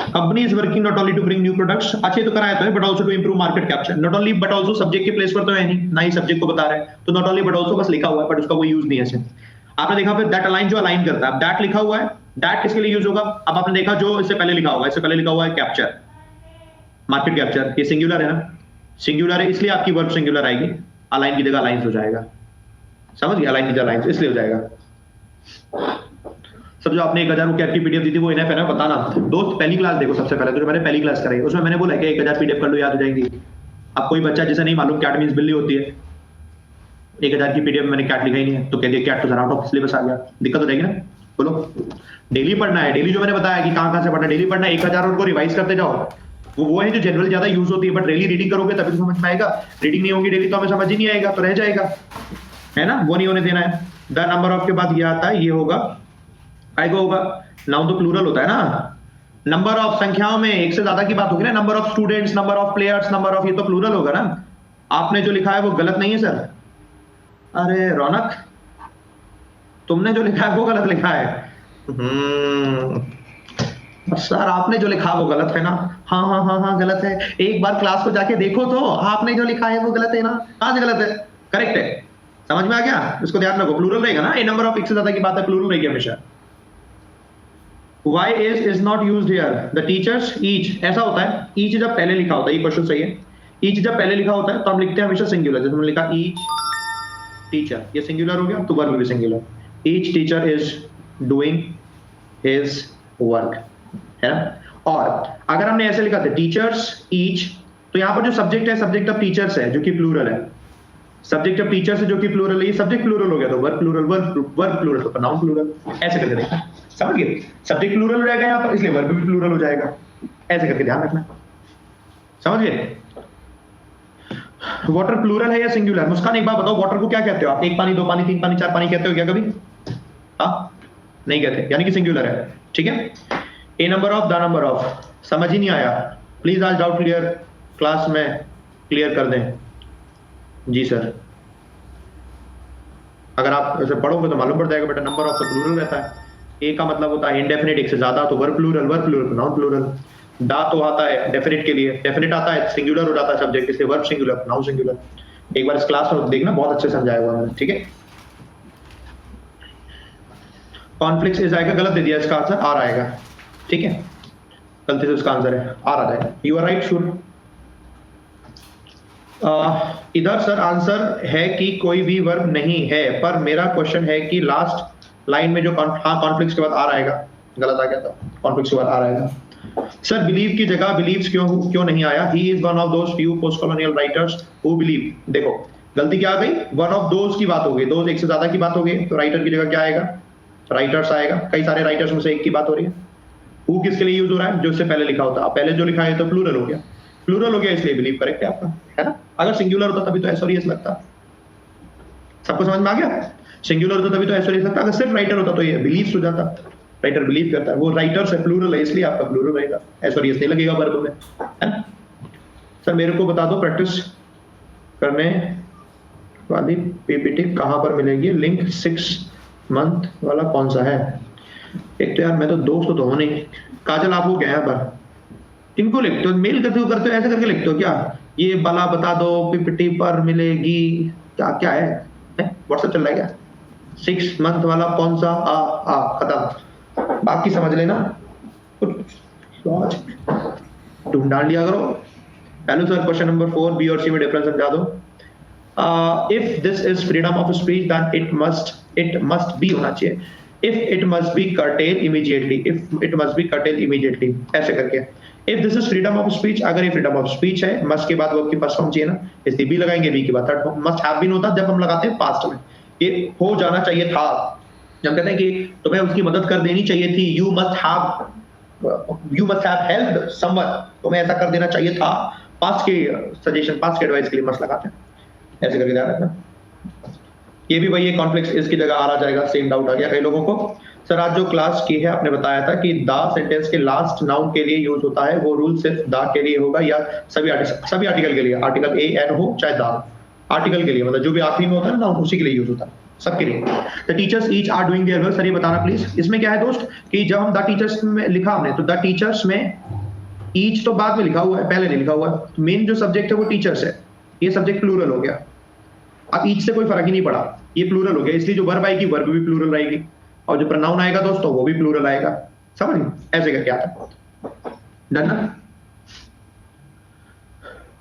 Company is working not only to bring new products, अच्छे तो कराया तो है, but also to improve market capture. Not only but also subject के प्लेस पर तो है नहीं, ना ही सब्जेक्ट को बता रहा है, तो नॉट ओनली बट आल्सो बस लिखा हुआ है, बट उसका कोई यूज नहीं है ऐसे। आपने देखा फिर दैट अलाइन, जो अलाइन करता है, दैट लिखा हुआ है, दैट किसके लिए यूज होगा? अब आपने देखा जो इससे पहले लिखा होगा, इससे पहले लिखा हुआ है कैप्चर, मार्केट कैप्चर, ये सिंगुलर है ना, सिंगुलर है, इसलिए आपकी वर्ब सिंगुलर आएगी, अलाइन की जगह अलाइंस हो जाएगा। समझ गए? अलाइन की जगह अलाइंस इसलिए हो जाएगा। सब जो आपने 1000 कैप की पीडीएफ दी थी वो इनफ है ना? बताना दोस्त। पहली क्लास देखो सबसे पहले, तो जो मैंने पहली क्लास कराई उसमें मैंने बोला कि 1000 पीडीएफ कर लो, याद हो जाएंगी। अब कोई बच्चा जिसे नहीं मालूम कैट मींस बिल्ली होती है, 1000 की पीडीएफ में मैंने कैट लिखा ही नहीं है, तो कह दिया कैट तो आउट ऑफ सिलेबस आ गया, दिक्कत हो जाएगी ना? बोलो, डेली पढ़ना है, डेली जो मैंने बताया कि कहां से पढ़ना, डेली पढ़ना, 1000 उनको रिवाइज करते जाओ। वो है जो जनरल ज्यादा यूज होती है, बट डेली रीडिंग करोगे तभी तो समझ में आएगा। रीडिंग नहीं होगी डेली तो हमें समझ ही नहीं आएगा, तो रह जाएगा, है ना? वो नहीं होने देना है। द नंबर ऑफ के बाद ये आता है, ये होगा, आएगा होगा। नाउन तो प्लूरल होता है ना, नंबर ऑफ संख्याओं में एक से ज्यादा की बात होगी ना, number of students, number of players, number of, ये तो प्लूरल होगा ना। आपने जो लिखा है वो गलत नहीं है सर। अरे रौनक, तुमने जो लिखा है वो गलत लिखा है। सर आपने जो लिखा वो गलत है ना? हाँ हाँ हाँ हाँ गलत है, एक बार क्लास को जाके देखो तो, आपने जो लिखा है वो गलत है ना। कहां से गलत है? करेक्ट है, समझ में आ गया? इसको ध्यान रखो, प्लूरल रहेगा ना, ए नंबर ऑफ एक से ज्यादा की बात है, प्लूरल रहेगी हमेशा। Why is not used here? The teachers each, ऐसा होता है, each जब पहले लिखा होता है, ये क्वेश्चन सही है, each जब पहले लिखा होता है तो हम लिखते हैं हमेशा सिंगुलर। जैसे हमने लिखा each teacher, ये सिंगुलर हो गया, तो वर्ब भी singular. Each teacher is doing his work, है ना? और अगर हमने ऐसे लिखा था टीचर्स each, तो यहाँ पर जो सब्जेक्ट है, सब्जेक्ट ऑफ टीचर्स है, जो कि प्लूरल है, सब्जेक्ट ऑफ टीचर्स है जो कि प्लूरल है, ये सब्जेक्ट प्लूरल हो गया तो वर्ब प्लूरल, वर्ब प्लूरल तो नाउन प्लूरल, ऐसे करके देखना, समझ गए? सब्जेक्ट प्लूरल हो जाएगा यहाँ पर, इसलिए वर्ब भी प्लूरल हो जाएगा, ऐसे करके ध्यान रखना, समझ गए? वाटर प्लूरल है या सिंगुलर? मुस्कान एक बार बताओ, वाटर को क्या कहते हो आप? एक पानी, दो पानी, तीन पानी, चार पानी कहते हो क्या कभी? हाँ नहीं कहते, यानी कि सिंगुलर है, ठीक है। A number of the number of, समझ ही नहीं आया, प्लीज आज डाउट क्लियर क्लास में क्लियर कर दें। जी सर, अगर आप ऐसे पढ़ोगे तो मालूम पड़ जाएगा बेटा, नंबर ऑफ तो प्लूरल रहता है। ए का मतलब होता है इंडेफिनिट, एक से ज्यादा, तो verb plural, verb plural, noun plural. दा तो आता है डेफिनिट के लिए, डेफिनिट आता है सिंगुलर हो जाता है सब्जेक्ट, इसलिए वर्ब सिंगुलर, नाउन सिंगुलर। एक बार इस क्लास में देखना, बहुत अच्छे समझाया हुआ मैंने, ठीक है। कॉन्फ्लिक्ट इज आएगा, गलत दे दिया, इसका आंसर आर आएगा, ठीक है, गलती से उसका आंसर है आर आ जाएगा। You are right, sure. इधर सर आंसर है कि कोई भी वर्ब नहीं है, पर मेरा क्वेश्चन है कि लास्ट लाइन में जो कॉन्फ्लिक्ट के बाद आ आएगा, गलत आ गया था, कॉन्फ्लिक्ट के बाद आ आएगा। सर बिलीव की जगह बिलीव्स क्यों नहीं आया? He is one of those few post colonial writers who believe. देखो गलती क्या आ गई, वन ऑफ दोस की बात हो गई, दोस एक से ज्यादा की बात हो गई, तो राइटर की जगह क्या आएगा, राइटर्स आएगा। कई सारे राइटर्स में से एक की बात हो रही है। हु किसके लिए यूज हो रहा है, जो इससे पहले लिखा होता है, पहले जो लिखा है तो प्लूरल हो गया, प्लूरल हो गया इसलिए बिलीव करेक्ट है आपका, है ना। अगर सिंगुलर होता तभी तो एस और एस लगता। सबको समझ में आ गया? सिंगुलर होता तभी तो एस और एस लगता, अगर सिर्फ राइटर होता तो ये बिलीव्स हो जाता, राइटर बिलीव करता है, वो राइटर्स है, प्लूरल है, इसलिए आपका प्लूरल रहेगा, एस और एस नहीं लगेगा वर्ब में, है ना। सर मेरे को बता दो प्रैक्टिस करने वाली पीपीटी कहां पर मिलेगी, लिंक 6 मंथ वाला कौन सा है? एक तो यार मैं तो दोस्त तो होने, काजल आप वो क्या है पर इनको लिखते हो, मेल करते हो ऐसे करके लिखते हो क्या, ये वाला बता दो पीपीटी पर मिलेगी, क्या क्या है व्हाट्सएप चल रहा है क्या? 6 मंथ वाला कौन सा? खत्म, बाकी समझ लेना, ढूंढ डाल लिया करो। Hello sir, question number 4 B और सी में डिफरेंस समझा दो। If this is freedom of speech then it must be होना चाहिए, if it must be curtailed immediately, if it must be curtailed immediately, ऐसे करके। if this is freedom of speech, अगर ये freedom of speech है, must के बाद verb की फर्स्ट फॉर्म चाहिए ना, इसलिए बी लगाएंगे, बी के बाद third form. must have been होता जब हम लगाते हैं पास्ट में, ये हो जाना चाहिए था, जब कहते हैं कि तुम्हें उसकी मदद कर देनी चाहिए थी, you must have helped someone, तुम्हें ऐसा कर देना चाहिए था, पास्ट के सजेशन, पास्ट के एडवाइस के लिए must लगाते हैं, ऐसे करके ध्यान रखना। ये भी वही कॉन्फ्लिक्ट इसकी जगह आ जाएगा, सेम डाउट आ गया कई लोगों को। सर आज जो क्लास की है आपने बताया था कि द सेंटेंस के लास्ट नाउन के लिए यूज होता है, वो रूल सिर्फ द के लिए होगा या सभी आर्टिकल के लिए, आर्टिकल ए एन हो चाहे द, आर्टिकल के लिए मतलब जो भी आखिरी में होता है ना उसी के लिए यूज होता है, सबके लिए। The teachers each are doing their work, sir ये बताना प्लीज, इसमें क्या है दोस्त कि जब हम द टीचर्स में लिखा हमने, तो द टीचर्स में ईच तो बाद में लिखा हुआ है, पहले नहीं लिखा हुआ है, मेन जो सब्जेक्ट है वो टीचर्स है, ये सब्जेक्ट प्लूरल हो गया। अब ईच से कोई फर्क ही नहीं पड़ा, ये प्लूरल हो गया, इसलिए जो वर्ब आएगी वर्ब भी प्लूरल रहेगी, और जो प्रोनाउन आएगा दोस्तों वो भी प्लूरल आएगा, समझ ऐसे करके आता। डन ना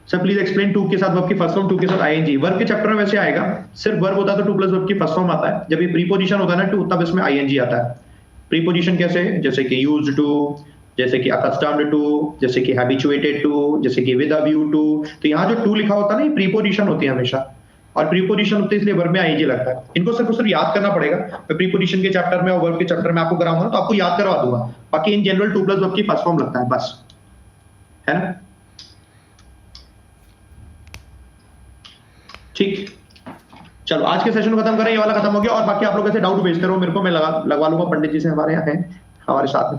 सर? प्लीज एक्सप्लेन टू के साथ वर्ब की फर्स्ट फॉर्म, टू के साथ आईएनजी। वर्ब के चैप्टर में वैसे आएगा, सिर्फ वर्ब होता है तो टू प्लस वर्ब की फर्स्ट फॉर्म आता है, जब ये प्रीपोजिशन होता है ना टू, तब इसमें आईएनजी आता है। प्रीपोजिशन कैसे? जैसे कि यूज्ड टू, जैसे कि अकस्टम्ड टू, जैसे कि हैबिचुएटेड टू, जैसे कि विद अ व्यू टू। तो यहाँ जो टू लिखा होता है ना, ये प्रीपोजिशन होती है हमेशा, और प्रीपोजिशन होते हैं इसलिए वर्ब में आईएनजी लगता है। इनको सिर्फ याद करना पड़ेगा, मैं प्रीपोजिशन के चैप्टर में और वर्ब के चैप्टर में आपको कराऊंगा तो आपको याद करवा दूंगा, बाकी in general two plus verb की फर्स्ट फॉर्म लगता है बस, है ना। ठीक, चलो आज के सेशन को खत्म करें, ये वाला खत्म हो गया, और बाकी आप लोग ऐसे डाउट भेजते रहो मेरे को, मैं लगवा लूंगा, पंडित जी से हमारे यहाँ हैं, हमारे साथ में